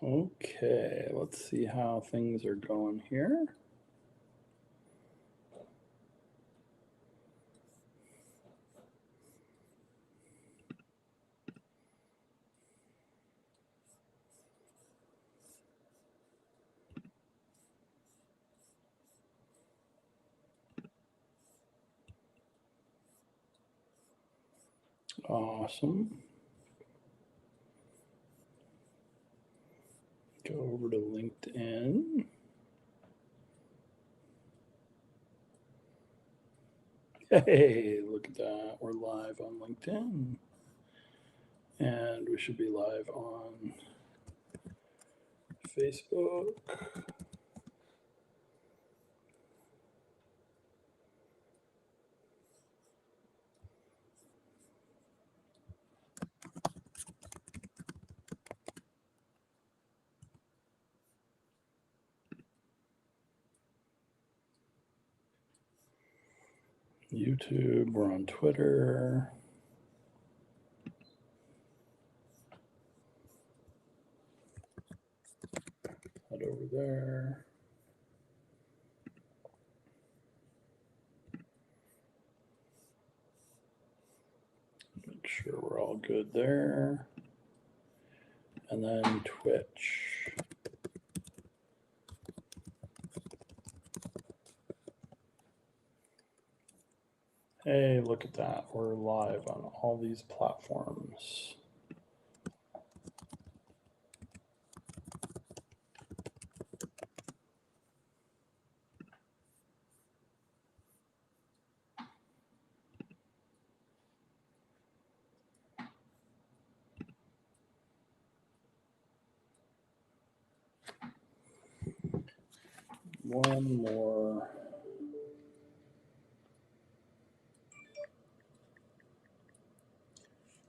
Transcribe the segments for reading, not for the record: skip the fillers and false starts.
Okay, let's see how things are going here. Awesome. Go over to LinkedIn. Hey, look at that. We're live on LinkedIn. And we should be live on Facebook. YouTube, we're on Twitter. Head over there. Make sure we're all good there. And then Twitch. Hey, look at that. We're live on all these platforms. One more.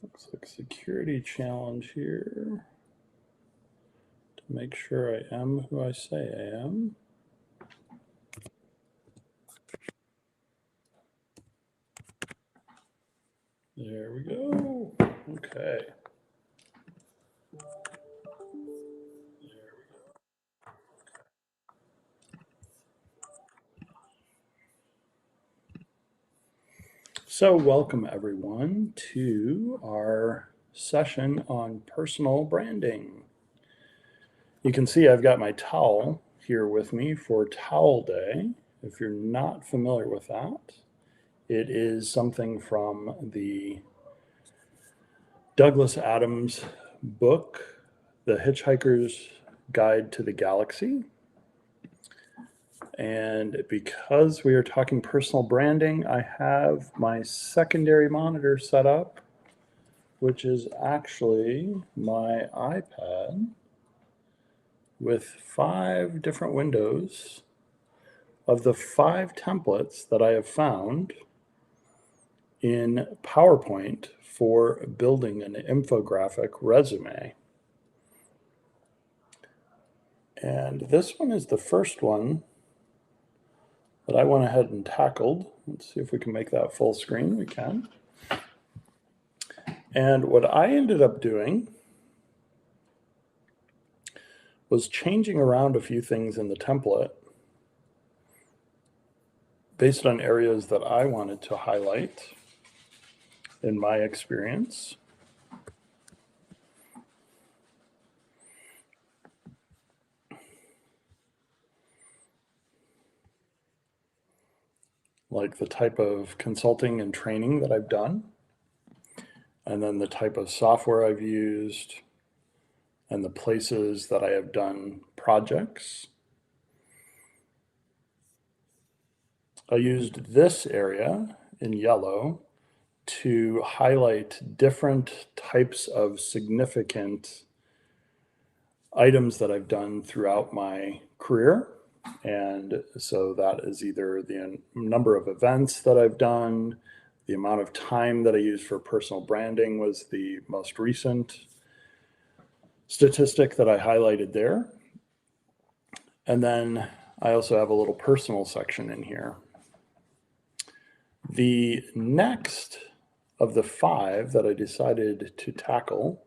Looks like security challenge here to make sure I am who I say I am. There we go. Okay. So welcome everyone to our session on personal branding. You can see I've got my towel here with me for Towel Day. If you're not familiar with that, it is something from the Douglas Adams book, The Hitchhiker's Guide to the Galaxy. And because we are talking personal branding, I have my secondary monitor set up, which is actually my iPad with 5 different windows of the 5 templates that I have found in PowerPoint for building an infographic resume. And this one is the first one that I went ahead and tackled. Let's see if we can make that full screen. We can. And what I ended up doing was changing around a few things in the template based on areas that I wanted to highlight in my experience. Like the type of consulting and training that I've done, and then the type of software I've used, and the places that I have done projects. I used this area in yellow to highlight different types of significant items that I've done throughout my career. And so that is either the number of events that I've done, the amount of time that I use for personal branding was the most recent statistic that I highlighted there. And then I also have a little personal section in here. The next of the 5 that I decided to tackle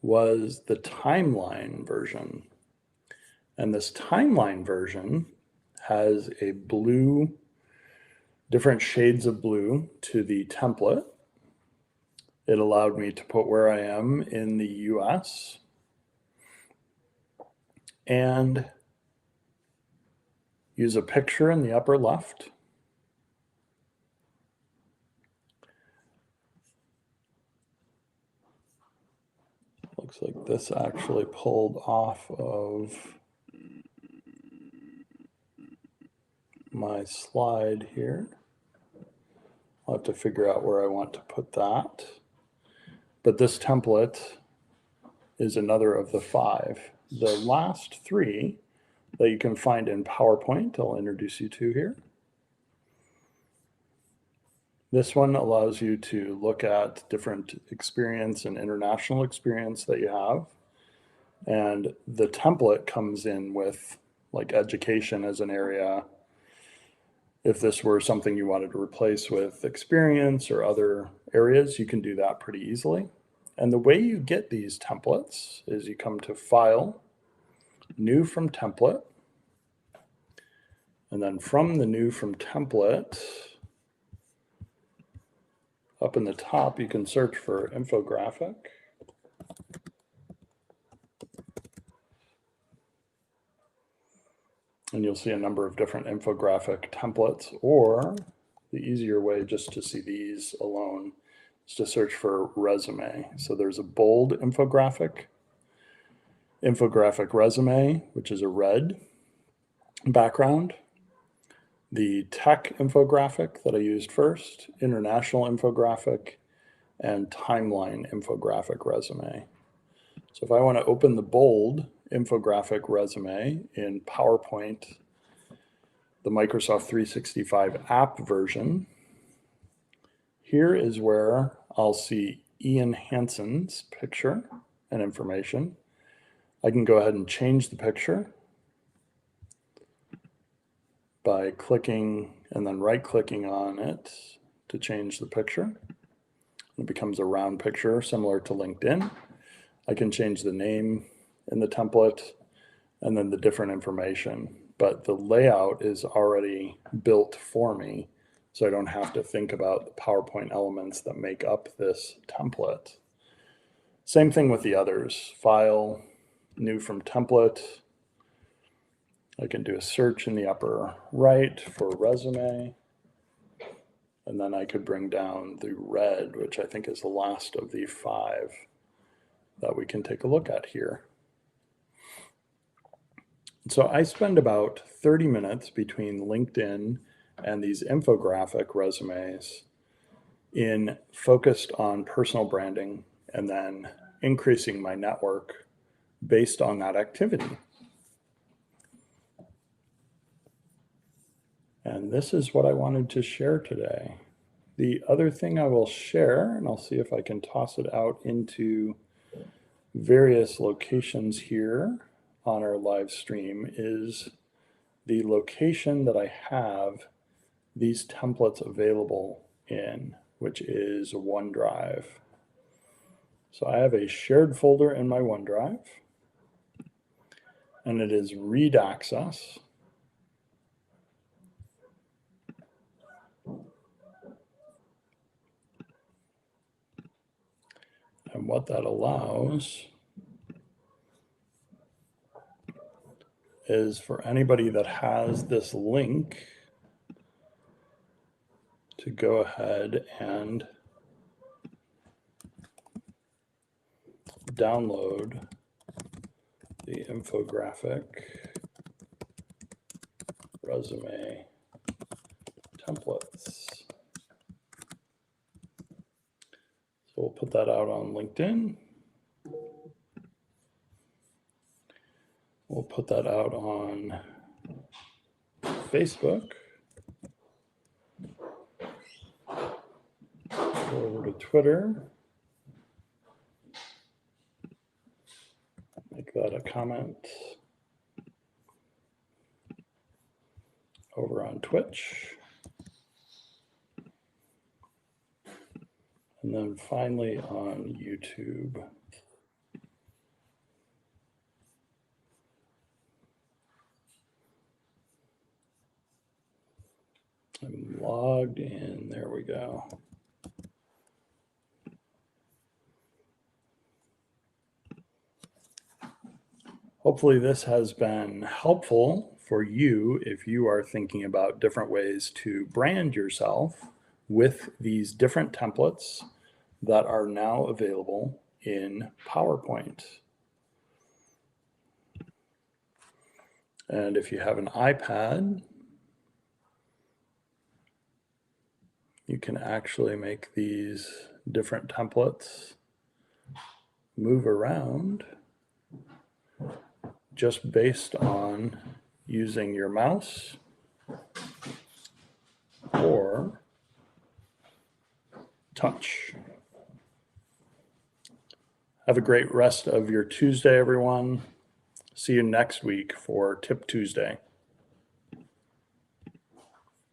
was the timeline version. And this timeline version has a blue, different shades of blue to the template. It allowed me to put where I am in the US and use a picture in the upper left. Looks like this actually pulled off of my slide here. I'll have to figure out where I want to put that. But this template is another of the 5. The last 3 that you can find in PowerPoint, I'll introduce you to here. This one allows you to look at different experience and international experience that you have. And the template comes in with like education as an area. If this were something you wanted to replace with experience or other areas, you can do that pretty easily. And the way you get these templates is you come to File, New from Template, and then from the New from Template, up in the top, you can search for infographic. And you'll see a number of different infographic templates, or the easier way just to see these alone is to search for resume. So there's a bold infographic resume, which is a red background. The tech infographic that I used first, international infographic, and timeline infographic resume. So if I want to open the bold infographic resume in PowerPoint, the Microsoft 365 app version, here is where I'll see Ian Hansen's picture and information. I can go ahead and change the picture by clicking and then right-clicking on it to change the picture. It becomes a round picture similar to LinkedIn. I can change the name in the template and then the different information, but the layout is already built for me, so I don't have to think about the PowerPoint elements that make up this template. Same thing with the others. File, New from Template. I can do a search in the upper right for resume, and then I could bring down the red, which I think is the last of the 5 that we can take a look at here. So I spend about 30 minutes between LinkedIn and these infographic resumes in focused on personal branding and then increasing my network based on that activity. And this is what I wanted to share today. The other thing I will share, and I'll see if I can toss it out into various locations here on our live stream, is the location that I have these templates available in, which is OneDrive. So I have a shared folder in my OneDrive, and it is read access. And what that allows is for anybody that has this link to go ahead and download the infographic resume templates. So we'll put that out on LinkedIn. We'll put that out on Facebook. Go over to Twitter. Make that a comment. Over on Twitch. And then finally on YouTube. plugged in. There we go. Hopefully this has been helpful for you if you are thinking about different ways to brand yourself with these different templates that are now available in PowerPoint. And if you have an iPad, you can actually make these different templates move around just based on using your mouse or touch. Have a great rest of your Tuesday, everyone. See you next week for Tip Tuesday.